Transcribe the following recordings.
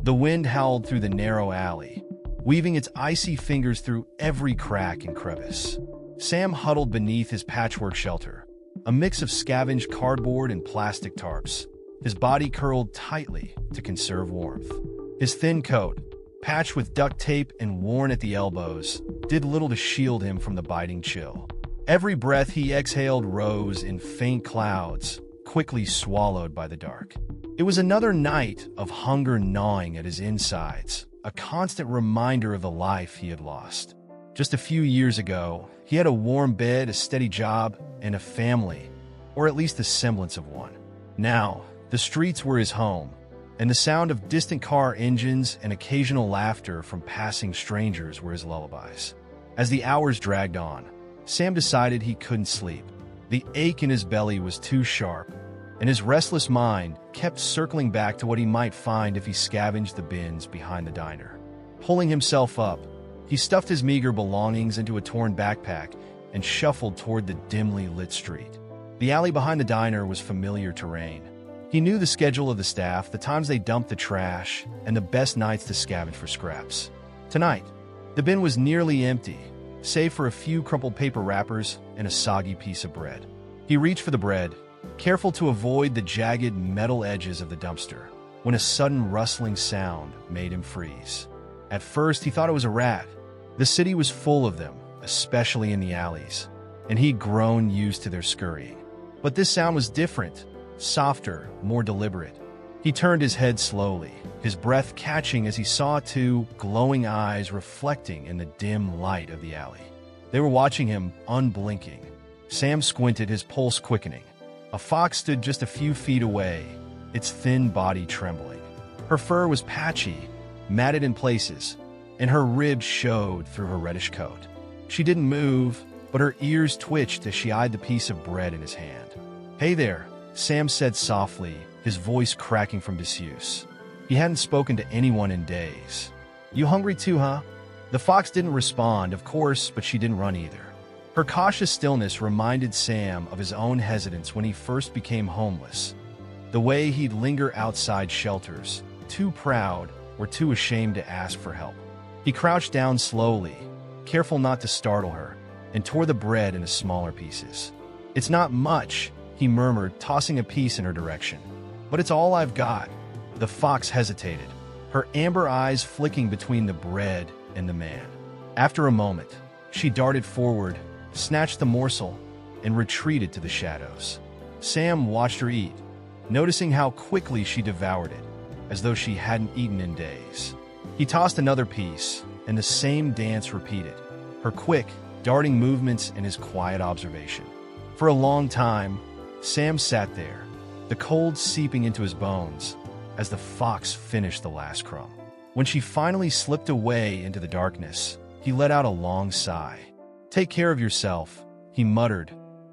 The wind howled through the narrow alley, weaving its icy fingers through every crack and crevice. Sam huddled beneath his patchwork shelter, a mix of scavenged cardboard and plastic tarps, his body curled tightly to conserve warmth. His thin coat, patched with duct tape and worn at the elbows, did little to shield him from the biting chill. Every breath he exhaled rose in faint clouds, quickly swallowed by the dark. It was another night of hunger gnawing at his insides, a constant reminder of the life he had lost. Just a few years ago, he had a warm bed, a steady job, and a family, or at least the semblance of one. Now, the streets were his home, and the sound of distant car engines and occasional laughter from passing strangers were his lullabies. As the hours dragged on, Sam decided he couldn't sleep. The ache in his belly was too sharp, and his restless mind kept circling back to what he might find if he scavenged the bins behind the diner. Pulling himself up, he stuffed his meager belongings into a torn backpack and shuffled toward the dimly lit street. The alley behind the diner was familiar terrain. He knew the schedule of the staff, the times they dumped the trash, and the best nights to scavenge for scraps. Tonight, the bin was nearly empty, save for a few crumpled paper wrappers and a soggy piece of bread. He reached for the bread, careful to avoid the jagged metal edges of the dumpster, when a sudden rustling sound made him freeze. At first, he thought it was a rat. The city was full of them, especially in the alleys, and he'd grown used to their scurrying. But this sound was different, softer, more deliberate. He turned his head slowly, his breath catching as he saw two glowing eyes reflecting in the dim light of the alley. They were watching him, unblinking. Sam squinted, his pulse quickening. A fox stood just a few feet away, its thin body trembling. Her fur was patchy, matted in places, and her ribs showed through her reddish coat. She didn't move, but her ears twitched as she eyed the piece of bread in his hand. "Hey there," Sam said softly, his voice cracking from disuse. He hadn't spoken to anyone in days. "You hungry too, huh?" The fox didn't respond, of course, but she didn't run either. Her cautious stillness reminded Sam of his own hesitance when he first became homeless. The way he'd linger outside shelters, too proud or too ashamed to ask for help. He crouched down slowly, careful not to startle her, and tore the bread into smaller pieces. "It's not much," he murmured, tossing a piece in her direction. "But it's all I've got." The fox hesitated, her amber eyes flicking between the bread and the man. After a moment, she darted forward, snatched the morsel, and retreated to the shadows. Sam watched her eat, noticing how quickly she devoured it, as though she hadn't eaten in days. He tossed another piece, and the same dance repeated, her quick, darting movements and his quiet observation. For a long time, Sam sat there, the cold seeping into his bones, as the fox finished the last crumb. When she finally slipped away into the darkness, he let out a long sigh. "Take care of yourself," he muttered,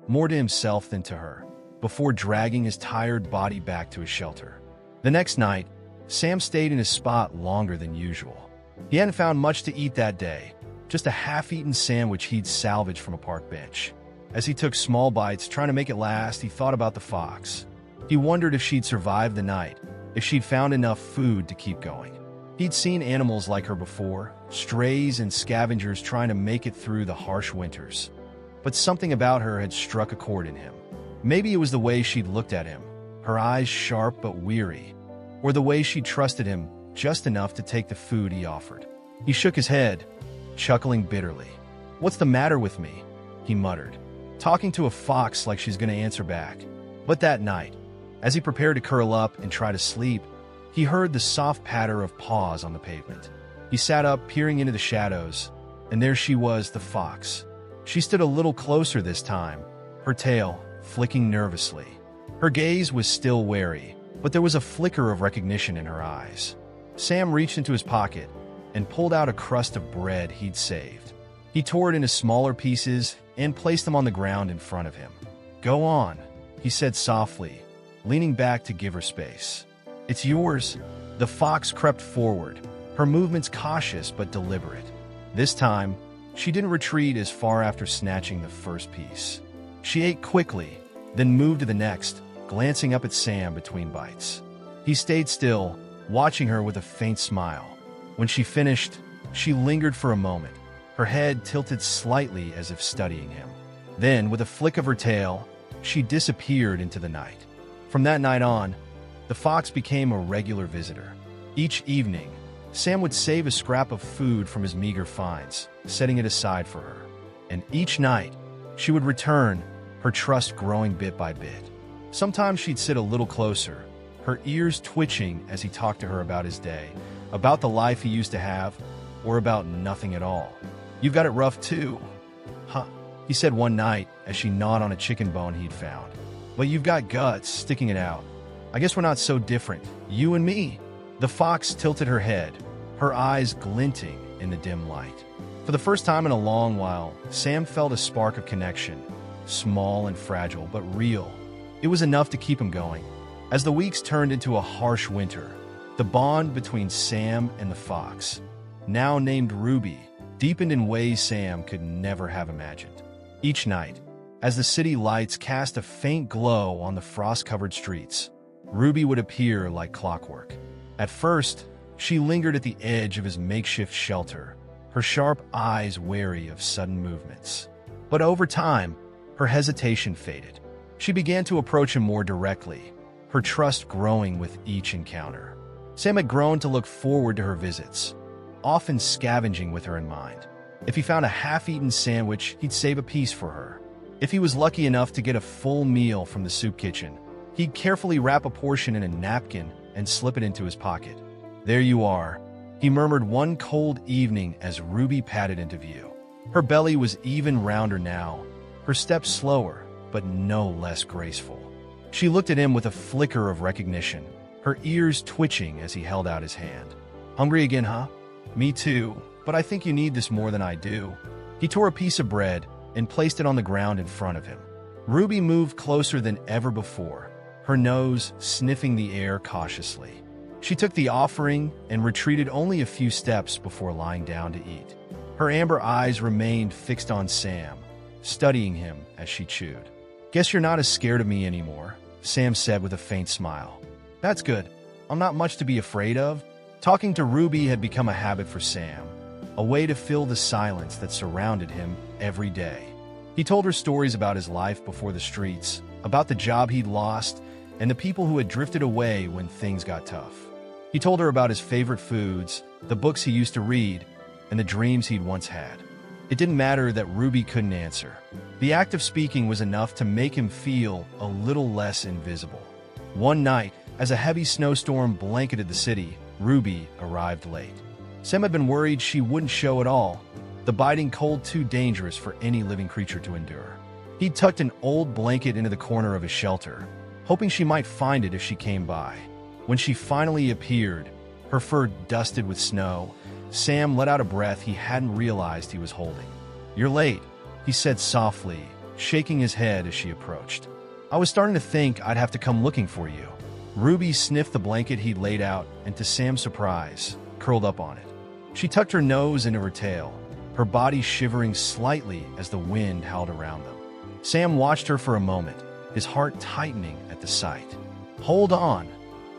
more to himself than to her, before dragging his tired body back to his shelter. The next night, Sam stayed in his spot longer than usual. He hadn't found much to eat that day, just a half-eaten sandwich he'd salvaged from a park bench. As he took small bites, trying to make it last, he thought about the fox. He wondered if she'd survived the night, if she'd found enough food to keep going. He'd seen animals like her before, strays and scavengers trying to make it through the harsh winters. But something about her had struck a chord in him. Maybe it was the way she'd looked at him, her eyes sharp but weary, or the way she trusted him just enough to take the food he offered. He shook his head, chuckling bitterly. "What's the matter with me?" he muttered, talking to a fox like she's going to answer back. But that night, as he prepared to curl up and try to sleep, he heard the soft patter of paws on the pavement. He sat up, peering into the shadows, and there she was, the fox. She stood a little closer this time, her tail flicking nervously. Her gaze was still wary, but there was a flicker of recognition in her eyes. Sam reached into his pocket and pulled out a crust of bread he'd saved. He tore it into smaller pieces and placed them on the ground in front of him. "Go on," he said softly, leaning back to give her space. "It's yours." The fox crept forward, her movements cautious but deliberate. This time, she didn't retreat as far after snatching the first piece. She ate quickly, then moved to the next, glancing up at Sam between bites. He stayed still, watching her with a faint smile. When she finished, she lingered for a moment, her head tilted slightly as if studying him. Then, with a flick of her tail, she disappeared into the night. From that night on, the fox became a regular visitor. Each evening, Sam would save a scrap of food from his meager finds, setting it aside for her. And each night, she would return, her trust growing bit by bit. Sometimes she'd sit a little closer, her ears twitching as he talked to her about his day, about the life he used to have, or about nothing at all. "You've got it rough too." "Huh," he said one night as she gnawed on a chicken bone he'd found. "But you've got guts sticking it out. I guess we're not so different, you and me." The fox tilted her head, her eyes glinting in the dim light. For the first time in a long while, Sam felt a spark of connection, small and fragile, but real. It was enough to keep him going. As the weeks turned into a harsh winter, the bond between Sam and the fox, now named Ruby, deepened in ways Sam could never have imagined. Each night, as the city lights cast a faint glow on the frost-covered streets, Ruby would appear like clockwork. At first, she lingered at the edge of his makeshift shelter, her sharp eyes wary of sudden movements. But over time, her hesitation faded. She began to approach him more directly, her trust growing with each encounter. Sam had grown to look forward to her visits, often scavenging with her in mind. If he found a half-eaten sandwich, he'd save a piece for her. If he was lucky enough to get a full meal from the soup kitchen, he'd carefully wrap a portion in a napkin and slip it into his pocket. "There you are," he murmured one cold evening as Ruby padded into view. Her belly was even rounder now, her steps slower, but no less graceful. She looked at him with a flicker of recognition, her ears twitching as he held out his hand. "Hungry again, huh?" "Me too, but I think you need this more than I do." He tore a piece of bread and placed it on the ground in front of him. Ruby moved closer than ever before, her nose sniffing the air cautiously. She took the offering and retreated only a few steps before lying down to eat. Her amber eyes remained fixed on Sam, studying him as she chewed. "Guess you're not as scared of me anymore," Sam said with a faint smile. "That's good. I'm not much to be afraid of." Talking to Ruby had become a habit for Sam, a way to fill the silence that surrounded him every day. He told her stories about his life before the streets, about the job he'd lost, and the people who had drifted away when things got tough. He told her about his favorite foods, the books he used to read, and the dreams he'd once had. It didn't matter that Ruby couldn't answer. The act of speaking was enough to make him feel a little less invisible. One night, as a heavy snowstorm blanketed the city, Ruby arrived late. Sam had been worried she wouldn't show at all, the biting cold too dangerous for any living creature to endure. He'd tucked an old blanket into the corner of his shelter, hoping she might find it if she came by. When she finally appeared, her fur dusted with snow, Sam let out a breath he hadn't realized he was holding. "You're late," he said softly, shaking his head as she approached. "I was starting to think I'd have to come looking for you." Ruby sniffed the blanket he'd laid out and, to Sam's surprise, curled up on it. She tucked her nose into her tail, her body shivering slightly as the wind howled around them. Sam watched her for a moment, his heart tightening at the sight. "Hold on,"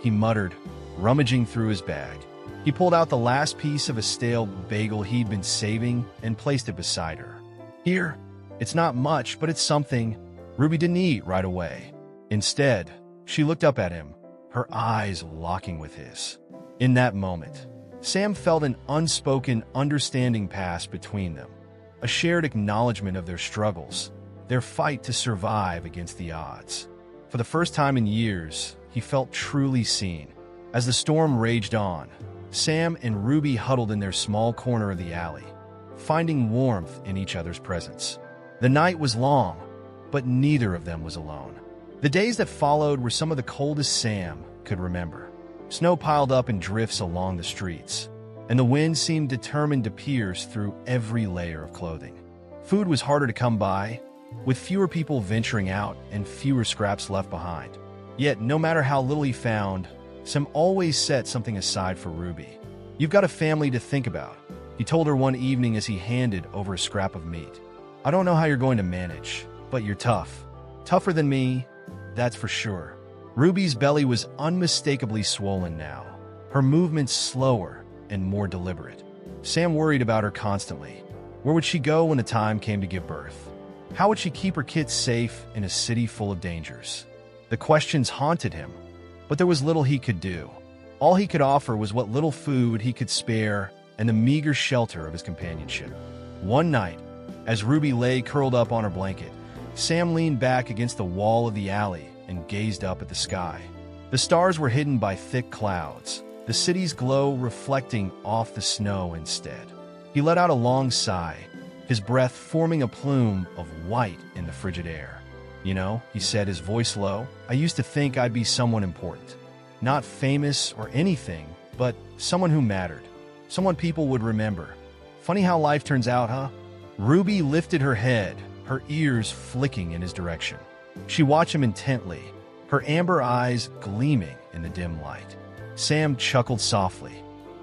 he muttered, rummaging through his bag. He pulled out the last piece of a stale bagel he'd been saving and placed it beside her. "Here, it's not much, but it's something." Ruby didn't eat right away. Instead, she looked up at him, her eyes locking with his. In that moment, Sam felt an unspoken understanding pass between them, a shared acknowledgement of their struggles, their fight to survive against the odds. For the first time in years, he felt truly seen. As the storm raged on, Sam and Ruby huddled in their small corner of the alley, finding warmth in each other's presence. The night was long, but neither of them was alone. The days that followed were some of the coldest Sam could remember. Snow piled up in drifts along the streets, and the wind seemed determined to pierce through every layer of clothing. Food was harder to come by, with fewer people venturing out and fewer scraps left behind. Yet, no matter how little he found, Sam always set something aside for Ruby. "You've got a family to think about," he told her one evening as he handed over a scrap of meat. "I don't know how you're going to manage, but you're tough. Tougher than me, that's for sure." Ruby's belly was unmistakably swollen now, her movements slower and more deliberate. Sam worried about her constantly. Where would she go when the time came to give birth? How would she keep her kids safe in a city full of dangers? The questions haunted him, but there was little he could do. All he could offer was what little food he could spare and the meager shelter of his companionship. One night, as Ruby lay curled up on her blanket, Sam leaned back against the wall of the alley and gazed up at the sky. The stars were hidden by thick clouds, the city's glow reflecting off the snow instead. He let out a long sigh, his breath forming a plume of white in the frigid air. "You know," he said, his voice low, "I used to think I'd be someone important. Not famous or anything, but someone who mattered. Someone people would remember. Funny how life turns out, huh?" Ruby lifted her head, her ears flicking in his direction. She watched him intently, her amber eyes gleaming in the dim light. Sam chuckled softly.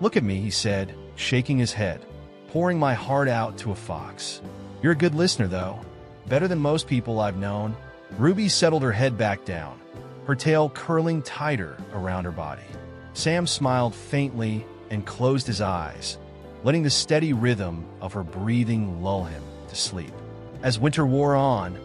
"Look at me," he said, shaking his head, pouring my heart out to a fox. "You're a good listener, though. Better than most people I've known." Ruby settled her head back down, her tail curling tighter around her body. Sam smiled faintly and closed his eyes, letting the steady rhythm of her breathing lull him to sleep. As winter wore on,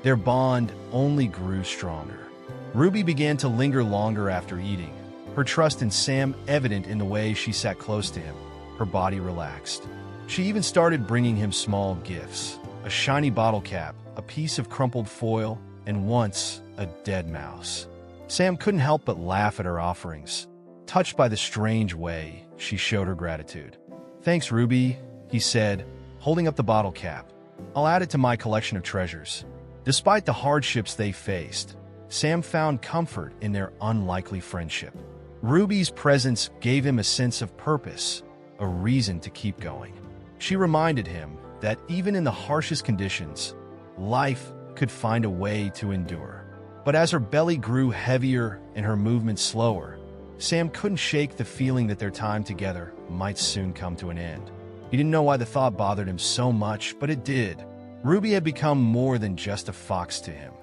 their bond only grew stronger. Ruby began to linger longer after eating, her trust in Sam evident in the way she sat close to him, her body relaxed. She even started bringing him small gifts, a shiny bottle cap, a piece of crumpled foil, and once, a dead mouse. Sam couldn't help but laugh at her offerings, touched by the strange way she showed her gratitude. "Thanks, Ruby," he said, holding up the bottle cap. "I'll add it to my collection of treasures." Despite the hardships they faced, Sam found comfort in their unlikely friendship. Ruby's presence gave him a sense of purpose, a reason to keep going. She reminded him that even in the harshest conditions, life could find a way to endure. But as her belly grew heavier and her movements slower, Sam couldn't shake the feeling that their time together might soon come to an end. He didn't know why the thought bothered him so much, but it did. Ruby had become more than just a fox to him.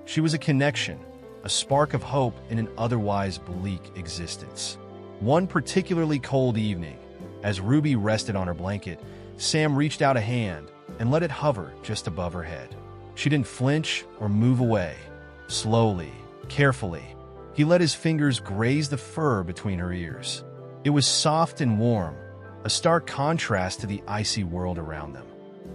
She was a connection, a spark of hope in an otherwise bleak existence. One particularly cold evening, as Ruby rested on her blanket, Sam reached out a hand and let it hover just above her head. She didn't flinch or move away. Slowly, carefully, he let his fingers graze the fur between her ears. It was soft and warm, a stark contrast to the icy world around them.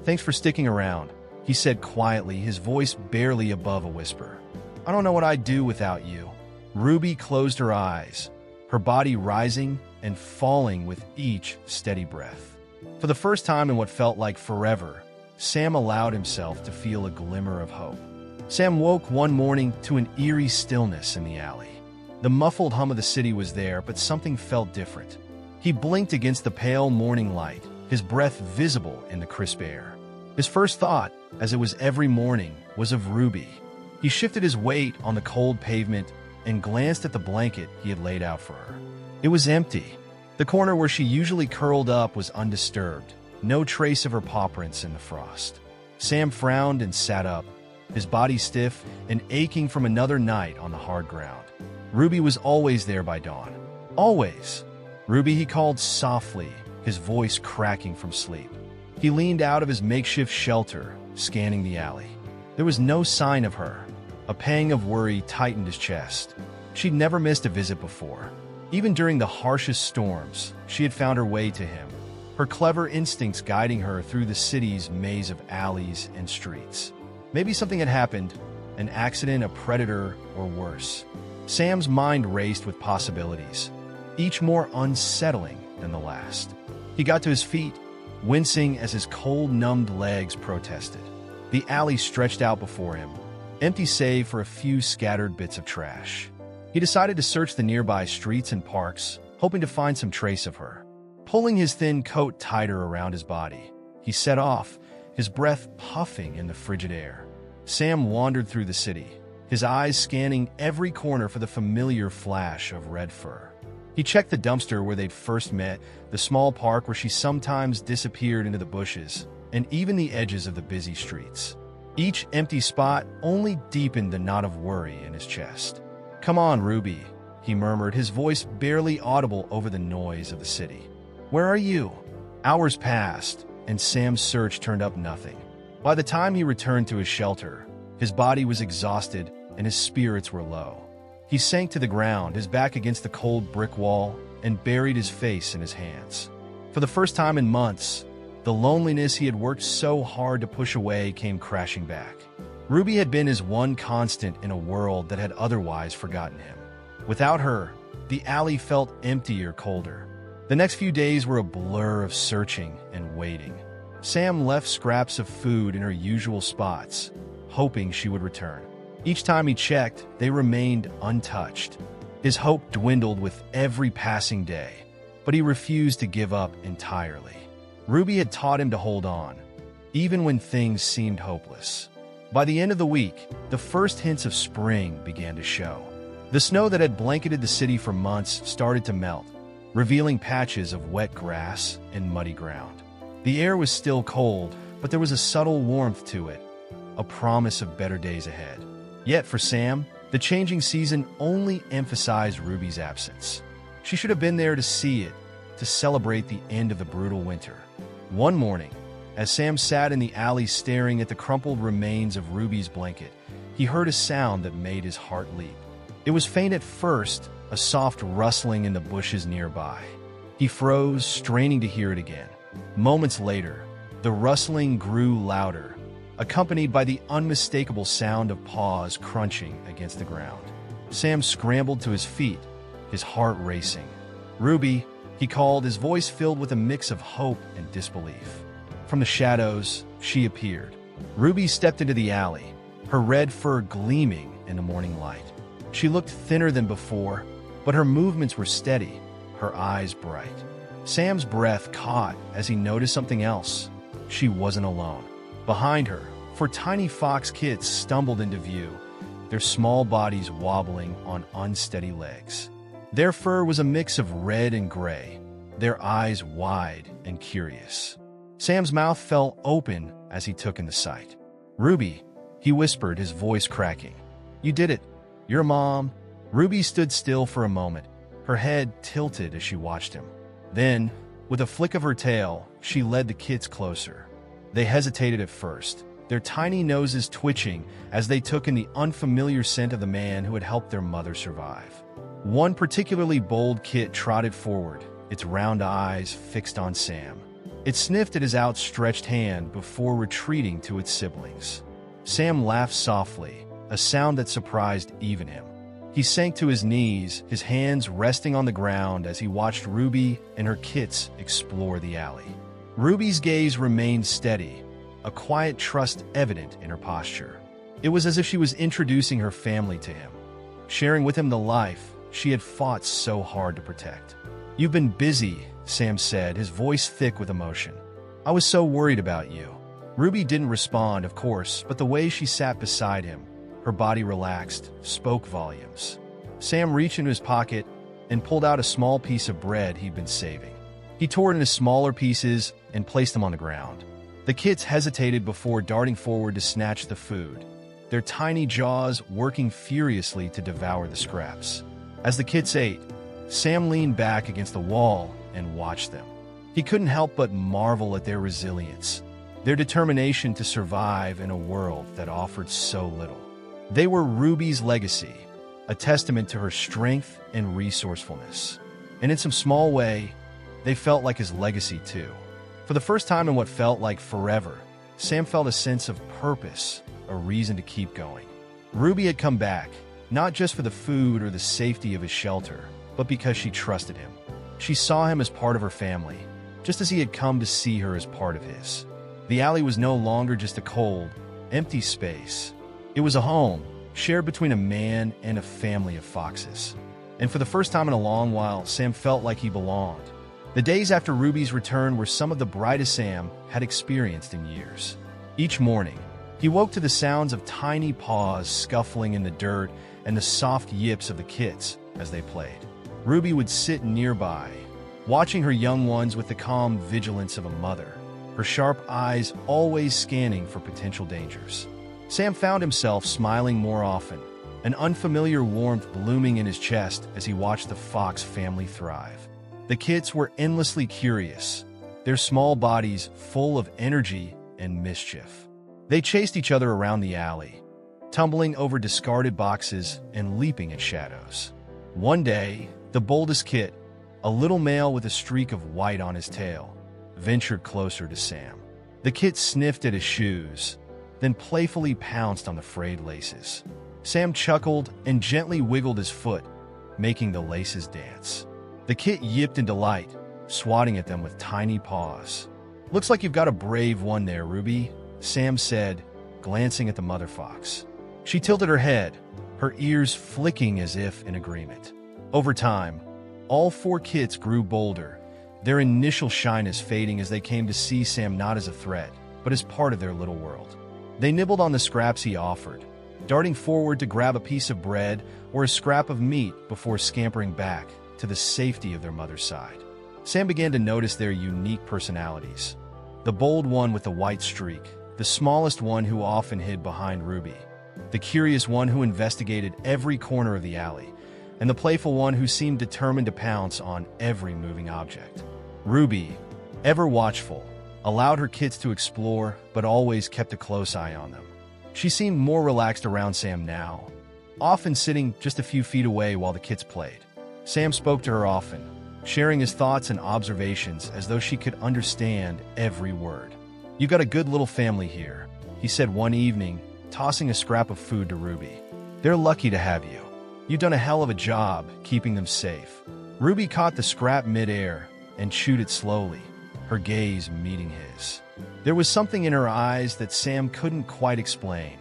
"Thanks for sticking around," he said quietly, his voice barely above a whisper. "I don't know what I'd do without you." Ruby closed her eyes, her body rising and falling with each steady breath. For the first time in what felt like forever, Sam allowed himself to feel a glimmer of hope. Sam woke one morning to an eerie stillness in the alley. The muffled hum of the city was there, but something felt different. He blinked against the pale morning light, his breath visible in the crisp air. His first thought, as it was every morning, was of Ruby. He shifted his weight on the cold pavement and glanced at the blanket he had laid out for her. It was empty. The corner where she usually curled up was undisturbed, no trace of her paw prints in the frost. Sam frowned and sat up, his body stiff and aching from another night on the hard ground. Ruby was always there by dawn. Always. "Ruby," he called softly, his voice cracking from sleep. He leaned out of his makeshift shelter, scanning the alley. There was no sign of her. A pang of worry tightened his chest. She'd never missed a visit before. Even during the harshest storms, she had found her way to him, her clever instincts guiding her through the city's maze of alleys and streets. Maybe something had happened, an accident, a predator, or worse. Sam's mind raced with possibilities, each more unsettling than the last. He got to his feet, wincing as his cold, numbed legs protested. The alley stretched out before him, empty save for a few scattered bits of trash. He decided to search the nearby streets and parks, hoping to find some trace of her. Pulling his thin coat tighter around his body, he set off, his breath puffing in the frigid air. Sam wandered through the city, his eyes scanning every corner for the familiar flash of red fur. He checked the dumpster where they'd first met, the small park where she sometimes disappeared into the bushes, and even the edges of the busy streets. Each empty spot only deepened the knot of worry in his chest. "Come on, Ruby," he murmured, his voice barely audible over the noise of the city. "Where are you?" Hours passed, and Sam's search turned up nothing. By the time he returned to his shelter, his body was exhausted and his spirits were low. He sank to the ground, his back against the cold brick wall, and buried his face in his hands. For the first time in months, the loneliness he had worked so hard to push away came crashing back. Ruby had been his one constant in a world that had otherwise forgotten him. Without her, the alley felt emptier, colder. The next few days were a blur of searching and waiting. Sam left scraps of food in her usual spots, hoping she would return. Each time he checked, they remained untouched. His hope dwindled with every passing day, but he refused to give up entirely. Ruby had taught him to hold on, even when things seemed hopeless. By the end of the week, the first hints of spring began to show. The snow that had blanketed the city for months started to melt, revealing patches of wet grass and muddy ground. The air was still cold, but there was a subtle warmth to it, a promise of better days ahead. Yet for Sam, the changing season only emphasized Ruby's absence. She should have been there to see it, to celebrate the end of the brutal winter. One morning, as Sam sat in the alley staring at the crumpled remains of Ruby's blanket, he heard a sound that made his heart leap. It was faint at first, a soft rustling in the bushes nearby. He froze, straining to hear it again. Moments later, the rustling grew louder, accompanied by the unmistakable sound of paws crunching against the ground. Sam scrambled to his feet, his heart racing. "Ruby," he called, his voice filled with a mix of hope and disbelief. From the shadows, she appeared. Ruby stepped into the alley, her red fur gleaming in the morning light. She looked thinner than before, but her movements were steady, her eyes bright. Sam's breath caught as he noticed something else. She wasn't alone. Behind her, 4 tiny fox kids stumbled into view, their small bodies wobbling on unsteady legs. Their fur was a mix of red and gray, their eyes wide and curious. Sam's mouth fell open as he took in the sight. "Ruby," he whispered, his voice cracking. "You did it. Your mom." Ruby stood still for a moment, her head tilted as she watched him. Then, with a flick of her tail, she led the kids closer. They hesitated at first, their tiny noses twitching as they took in the unfamiliar scent of the man who had helped their mother survive. One particularly bold kid trotted forward, its round eyes fixed on Sam. It sniffed at his outstretched hand before retreating to its siblings. Sam laughed softly, a sound that surprised even him. He sank to his knees, his hands resting on the ground as he watched Ruby and her kits explore the alley. Ruby's gaze remained steady, a quiet trust evident in her posture. It was as if she was introducing her family to him, sharing with him the life she had fought so hard to protect. "You've been busy," Sam said, his voice thick with emotion. "I was so worried about you." Ruby didn't respond, of course, but the way she sat beside him, her body relaxed, spoke volumes. Sam reached into his pocket and pulled out a small piece of bread he'd been saving. He tore it into smaller pieces and placed them on the ground. The kids hesitated before darting forward to snatch the food, their tiny jaws working furiously to devour the scraps. As the kids ate, Sam leaned back against the wall and watched them. He couldn't help but marvel at their resilience, their determination to survive in a world that offered so little. They were Ruby's legacy, a testament to her strength and resourcefulness. And in some small way, they felt like his legacy too. For the first time in what felt like forever, Sam felt a sense of purpose, a reason to keep going. Ruby had come back, not just for the food or the safety of his shelter, but because she trusted him. She saw him as part of her family, just as he had come to see her as part of his. The alley was no longer just a cold, empty space. It was a home, shared between a man and a family of foxes. And for the first time in a long while, Sam felt like he belonged. The days after Ruby's return were some of the brightest Sam had experienced in years. Each morning, he woke to the sounds of tiny paws scuffling in the dirt and the soft yips of the kits as they played. Ruby would sit nearby, watching her young ones with the calm vigilance of a mother, her sharp eyes always scanning for potential dangers. Sam found himself smiling more often, an unfamiliar warmth blooming in his chest as he watched the Fox family thrive. The kids were endlessly curious, their small bodies full of energy and mischief. They chased each other around the alley, tumbling over discarded boxes and leaping at shadows. One day, the boldest kit, a little male with a streak of white on his tail, ventured closer to Sam. The kit sniffed at his shoes, then playfully pounced on the frayed laces. Sam chuckled and gently wiggled his foot, making the laces dance. The kit yipped in delight, swatting at them with tiny paws. "Looks like you've got a brave one there, Ruby," Sam said, glancing at the mother fox. She tilted her head, her ears flicking as if in agreement. Over time, all four kits grew bolder, their initial shyness fading as they came to see Sam not as a threat, but as part of their little world. They nibbled on the scraps he offered, darting forward to grab a piece of bread or a scrap of meat before scampering back to the safety of their mother's side. Sam began to notice their unique personalities. The bold one with the white streak, the smallest one who often hid behind Ruby, the curious one who investigated every corner of the alley, and the playful one who seemed determined to pounce on every moving object. Ruby, ever watchful, allowed her kits to explore but always kept a close eye on them. She seemed more relaxed around Sam now, often sitting just a few feet away while the kits played. Sam spoke to her often, sharing his thoughts and observations as though she could understand every word. "You've got a good little family here," he said one evening, tossing a scrap of food to Ruby. "They're lucky to have you. You've done a hell of a job keeping them safe." Ruby caught the scrap midair and chewed it slowly, her gaze meeting his. There was something in her eyes that Sam couldn't quite explain,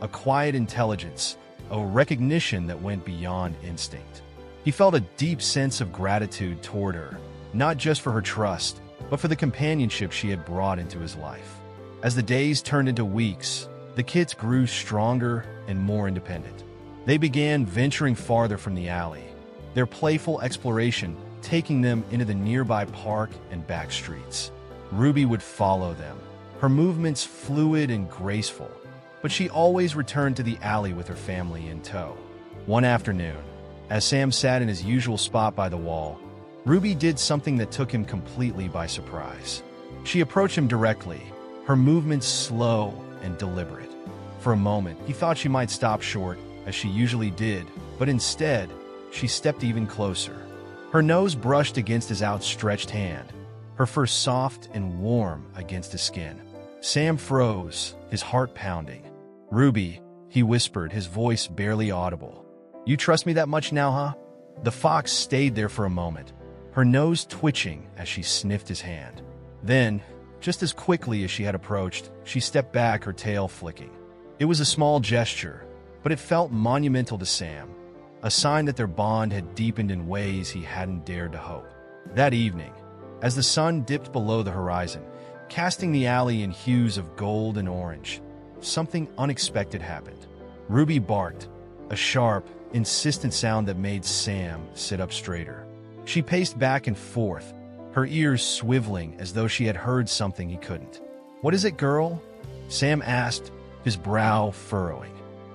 a quiet intelligence, a recognition that went beyond instinct. He felt a deep sense of gratitude toward her, not just for her trust, but for the companionship she had brought into his life. As the days turned into weeks, the kids grew stronger and more independent. They began venturing farther from the alley, their playful exploration taking them into the nearby park and back streets. Ruby would follow them, her movements fluid and graceful, but she always returned to the alley with her family in tow. One afternoon, as Sam sat in his usual spot by the wall, Ruby did something that took him completely by surprise. She approached him directly, her movements slow and deliberate. For a moment, he thought she might stop short, as she usually did, but instead, she stepped even closer. Her nose brushed against his outstretched hand, her fur soft and warm against his skin. Sam froze, his heart pounding. "Ruby," he whispered, his voice barely audible. "You trust me that much now, huh?" The fox stayed there for a moment, her nose twitching as she sniffed his hand. Then, just as quickly as she had approached, she stepped back, her tail flicking. It was a small gesture, but it felt monumental to Sam, a sign that their bond had deepened in ways he hadn't dared to hope. That evening, as the sun dipped below the horizon, casting the alley in hues of gold and orange, something unexpected happened. Ruby barked, a sharp, insistent sound that made Sam sit up straighter. She paced back and forth, her ears swiveling as though she had heard something he couldn't. "What is it, girl?" Sam asked, his brow furrowing.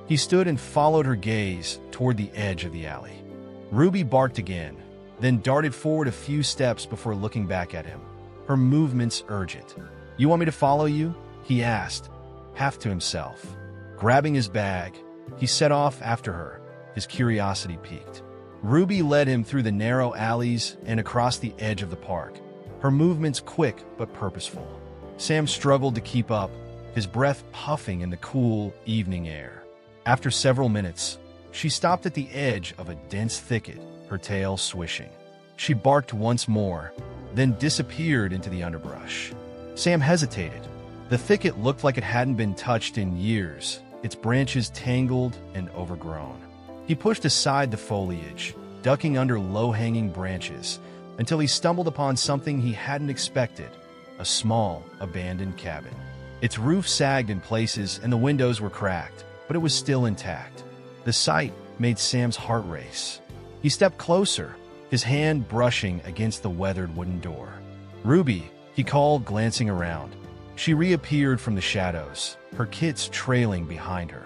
He stood and followed her gaze toward the edge of the alley. Ruby barked again, then darted forward a few steps before looking back at him, her movements urgent. "You want me to follow you?" he asked, half to himself. Grabbing his bag, he set off after her, his curiosity piqued. Ruby led him through the narrow alleys and across the edge of the park, her movements quick but purposeful. Sam struggled to keep up, his breath puffing in the cool evening air. After several minutes, she stopped at the edge of a dense thicket, her tail swishing. She barked once more, then disappeared into the underbrush. Sam hesitated. The thicket looked like it hadn't been touched in years, its branches tangled and overgrown. He pushed aside the foliage, ducking under low-hanging branches, until he stumbled upon something he hadn't expected, a small, abandoned cabin. Its roof sagged in places and the windows were cracked, but it was still intact. The sight made Sam's heart race. He stepped closer, his hand brushing against the weathered wooden door. "Ruby," he called, glancing around. She reappeared from the shadows, her kits trailing behind her.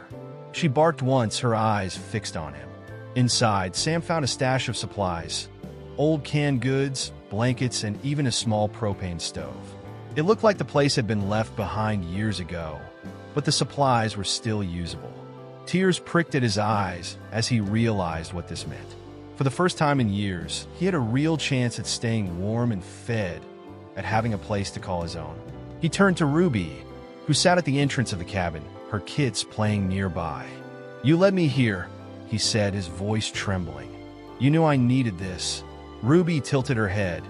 She barked once, her eyes fixed on him. Inside, Sam found a stash of supplies: old canned goods, blankets, and even a small propane stove. It looked like the place had been left behind years ago, but the supplies were still usable. Tears pricked at his eyes as he realized what this meant. For the first time in years, he had a real chance at staying warm and fed, at having a place to call his own. He turned to Ruby, who sat at the entrance of the cabin, her kids playing nearby. "You led me here," he said, his voice trembling. "You knew I needed this." Ruby tilted her head,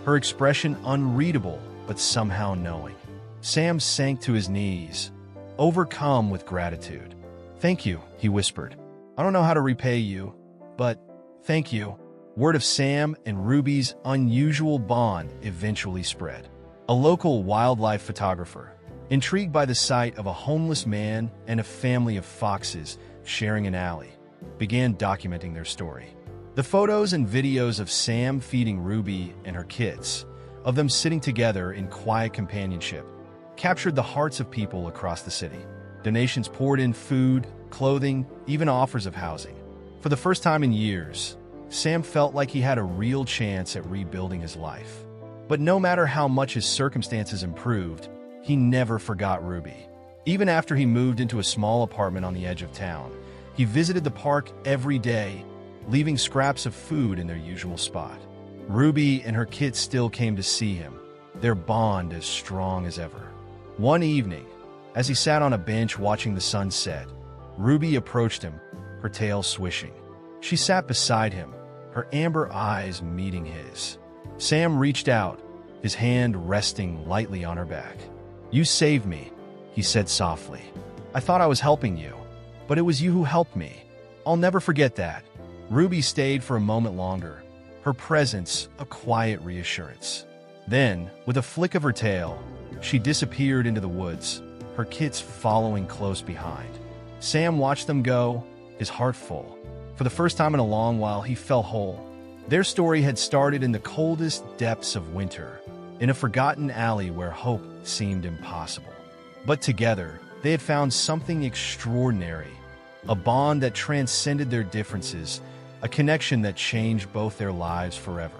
her expression unreadable but somehow knowing. Sam sank to his knees, overcome with gratitude. "Thank you," he whispered. "I don't know how to repay you, but thank you." Word of Sam and Ruby's unusual bond eventually spread. A local wildlife photographer, intrigued by the sight of a homeless man and a family of foxes sharing an alley, began documenting their story. The photos and videos of Sam feeding Ruby and her kids, of them sitting together in quiet companionship, captured the hearts of people across the city. Donations poured in: food, clothing, even offers of housing. For the first time in years, Sam felt like he had a real chance at rebuilding his life. But no matter how much his circumstances improved, he never forgot Ruby. Even after he moved into a small apartment on the edge of town, he visited the park every day, leaving scraps of food in their usual spot. Ruby and her kids still came to see him, their bond as strong as ever. One evening, as he sat on a bench watching the sun set, Ruby approached him, her tail swishing. She sat beside him, her amber eyes meeting his. Sam reached out, his hand resting lightly on her back. "You saved me," he said softly. "I thought I was helping you, but it was you who helped me. I'll never forget that." Ruby stayed for a moment longer, her presence a quiet reassurance. Then, with a flick of her tail, she disappeared into the woods, her kids following close behind. Sam watched them go, his heart full. For the first time in a long while, he felt whole. Their story had started in the coldest depths of winter, in a forgotten alley where hope seemed impossible. But together, they had found something extraordinary, a bond that transcended their differences, a connection that changed both their lives forever.